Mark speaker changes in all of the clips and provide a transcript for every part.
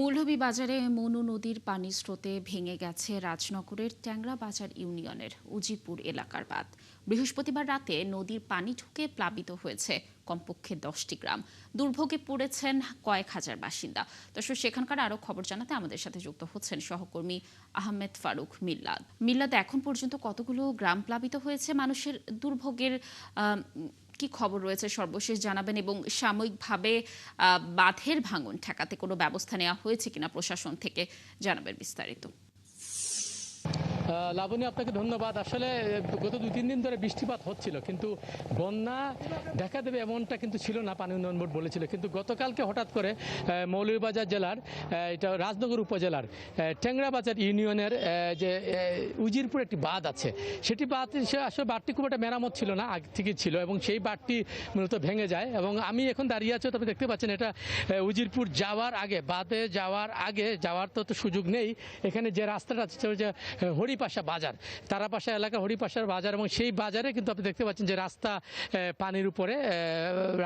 Speaker 1: মৌলভীবাজারে মনু নদীর পানির স্রোতে ভেঙে গেছে রাজনগরের ট্যাংরা বাজার ইউনিয়নের উজিরপুর এলাকার বাঁধ। বৃহস্পতিবার রাতে নদীর পানি ঢুকে প্লাবিত হয়েছে কমপক্ষে 10টি গ্রাম। দুর্ভোগে পড়েছেন কয়েক হাজার বাসিন্দা। দর্শক, সেখানকার আরো খবর জানাতে আমাদের সাথে যুক্ত হচ্ছেন সহকর্মী আহমেদ ফারুক মিল্লাদ। এখন পর্যন্ত কতগুলো গ্রাম প্লাবিত হয়েছে? মানুষের দুর্ভোগের কি খবর রয়েছে সর্বশেষ জানাবেন, এবং সাময়িকভাবে বাঁধের ভাঙন ঠেকাতে কোনো ব্যবস্থা নেওয়া হয়েছে কিনা প্রশাসন থেকে জানাবেন বিস্তারিত।
Speaker 2: লাবণী, আপনাকে ধন্যবাদ। আসলে গত 2-3 দিন ধরে বৃষ্টিপাত হচ্ছিল, কিন্তু বন্যা দেখা দেবে এমনটা কিন্তু ছিল না, পানি উন্নয়ন বোর্ড বলেছিল। কিন্তু গতকালকে হঠাৎ করে মৌলভীবাজার জেলার এটা রাজনগর উপজেলার ট্যাংরা বাজার ইউনিয়নের যে উজিরপুর একটি বাঁধ আছে, সেটি বাঁধ আসলে বাঁধটি খুব একটা মেরামত ছিল না, আগে থেকে ছিল, এবং সেই বাঁধটি মূলত ভেঙে যায়। এবং আমি এখন দাঁড়িয়ে আছি, তবে দেখতে পাচ্ছেন এটা উজিরপুর যাওয়ার আগে, বাঁধে যাওয়ার আগে, যাওয়ার তো সুযোগ নেই। এখানে যে রাস্তাটা আছে যে হরিপাশা বাজার, তারাপাশা এলাকা হরিপাশার বাজার, এবং সেই বাজারে কিন্তু আপনি দেখতে পাচ্ছেন যে রাস্তা পানির উপরে,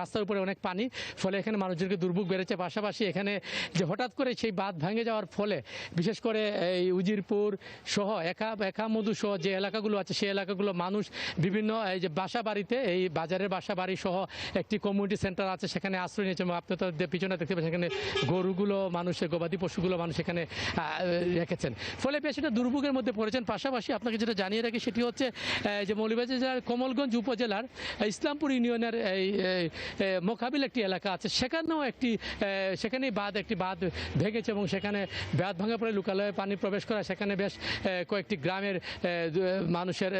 Speaker 2: রাস্তার উপরে অনেক পানি, ফলে এখানে মানুষজনকে দুর্ভোগ বেড়েছে। পাশাপাশি এখানে যে হঠাৎ করে সেই বাঁধ ভেঙে যাওয়ার ফলে বিশেষ করে এই উজিরপুর সহ একামধু সহ যে এলাকাগুলো আছে, সেই এলাকাগুলো মানুষ বিভিন্ন এই যে বাসা বাড়িতে, এই বাজারের বাসা বাড়ি সহ একটি কমিউনিটি সেন্টার আছে, সেখানে আশ্রয় নিয়েছে। আপনি তো পিছনে দেখতে পাচ্ছেন সেখানে গরুগুলো, মানুষের গবাদি পশুগুলো মানুষ এখানে রেখেছেন, ফলে বেশ একটা দুর্ভোগের মধ্যে পড়েছেন। পাশাপাশি আপনাকে যেটা জানিয়ে রাখি সেটি হচ্ছে যে মৌলভীবাজার জেলার কমলগঞ্জ উপজেলার ইসলামপুর ইউনিয়নের এই মোকাবিল একটি এলাকা আছে, সেখানেও সেখানেই একটি বাঁধ ভেঙেছে, এবং সেখানে বাঁধ ভাঙার পরে লোকালয়ে পানি প্রবেশ করা, সেখানে বেশ কয়েকটি গ্রামের মানুষের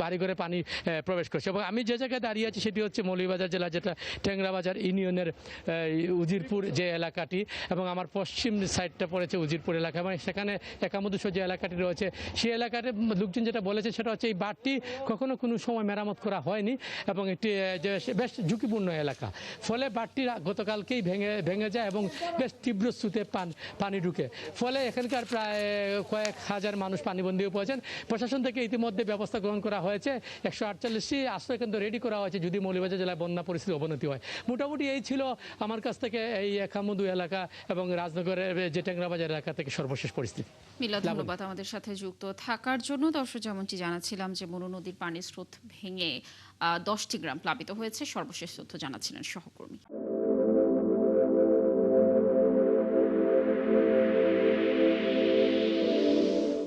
Speaker 2: বাড়িঘরে পানি প্রবেশ করছে। এবং আমি যে জায়গায় দাঁড়িয়ে আছি সেটি হচ্ছে মৌলভীবাজার জেলা, যেটা ট্যাংরা বাজার ইউনিয়নের উজিরপুর যে এলাকাটি, এবং আমার পশ্চিম সাইডটা পড়েছে উজিরপুর এলাকা, এবং সেখানে একামধুষ যে এলাকাটি রয়েছে, সেই এলাকাতে লোকজন যেটা বলেছে সেটা হচ্ছে এই বাঁধটি কখনো কোনো সময় মেরামত করা হয়নি, এবং একটি বেশ ঝুঁকিপূর্ণ এলাকা, ফলে বাঁধটি গতকালকেই ভেঙে যায় এবং বেশ তীব্র স্রোতে পানি ঢুকে, ফলে এখানকার প্রায় কয়েক হাজার মানুষ পানিবন্দীও পড়েছেন। প্রশাসন থেকে ইতিমধ্যে ব্যবস্থা গ্রহণ করা হয়েছে, 148টি আশ্রয়কেন্দ্র রেডি করা হয়েছে যদি মৌলভীবাজার জেলায় বন্যা পরিস্থিতির অবনতি হয়। মোটামুটি এই ছিল আমার কাছ থেকে এই একামধু এলাকা এবং রাজনগরের যে ট্যাংরা বাজার এলাকা থেকে সর্বশেষ পরিস্থিতি।
Speaker 1: ধন্যবাদ আমাদের সাথে যুক্ত থাকার জন্য। দর্শক, যেমনটি জানাচ্ছিলাম যে মনু নদীর পানির স্রোত ভেঙে 10টি গ্রাম প্লাবিত হয়েছে। সর্বশেষ তথ্য জানাচ্ছিলেন সহকর্মী।